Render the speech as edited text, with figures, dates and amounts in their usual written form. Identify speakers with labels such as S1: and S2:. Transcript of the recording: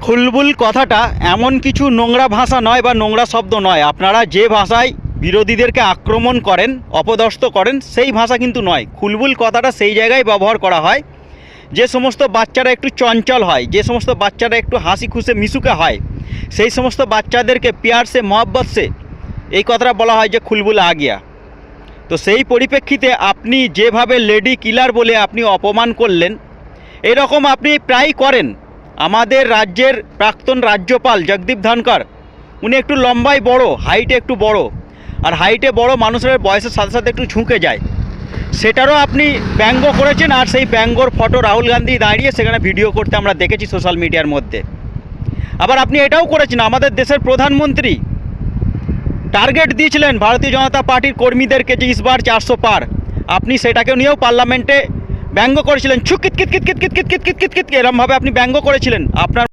S1: খুলবুল কথাটা এমন কিছু নোংরা ভাষা নয় বা নোংরা শব্দ নয়। আপনারা যে ভাষায় বিরোধীদেরকে আক্রমণ করেন, অপদস্থ করেন, সেই ভাষা কিন্তু নয়। খুলবুল কথাটা সেই জায়গায় ব্যবহার করা হয় যে সমস্ত বাচ্চারা একটু চঞ্চল হয়, যে সমস্ত বাচ্চারা একটু হাসি খুশে মিশুকে হয়, সেই সমস্ত বাচ্চাদেরকে প্যার সে মহব্বত সে এই কথাটা বলা হয় যে খুলবুল আ গিয়া। তো সেই পরিপ্রেক্ষিতে আপনি যেভাবে লেডি কিলার বলে আপনি অপমান করলেন, এরকম আপনি প্রায় করেন। আমাদের রাজ্যের প্রাক্তন রাজ্যপাল জগদীপ ধনকর, উনি একটু লম্বায় বড়, হাইটে একটু বড়, আর হাইটে বড় মানুষের বয়সের সাথে সাথে একটু ঝুঁকে যায়, সেটারও আপনি ব্যঙ্গ করেছেন। আর সেই ব্যঙ্গর ফটো রাহুল গান্ধী দাঁড়িয়ে সেখানে ভিডিও করতে আমরা দেখেছি সোশ্যাল মিডিয়ার মধ্যে। আবার আপনি এটাও করেছেন, আমাদের দেশের প্রধানমন্ত্রী টার্গেট দিয়েছিলেন ভারতীয় জনতা পার্টির কর্মীদেরকে যে ইসবার 400 পার, আপনি সেটাকে নিয়েও পার্লামেন্টে ব্যঙ্গ করেছিলেন। ছুকিত কিত কিত কিত কিত কিত কিত কিত কিত এরমভাবে আপনি ব্যঙ্গ করেছিলেন। আপনার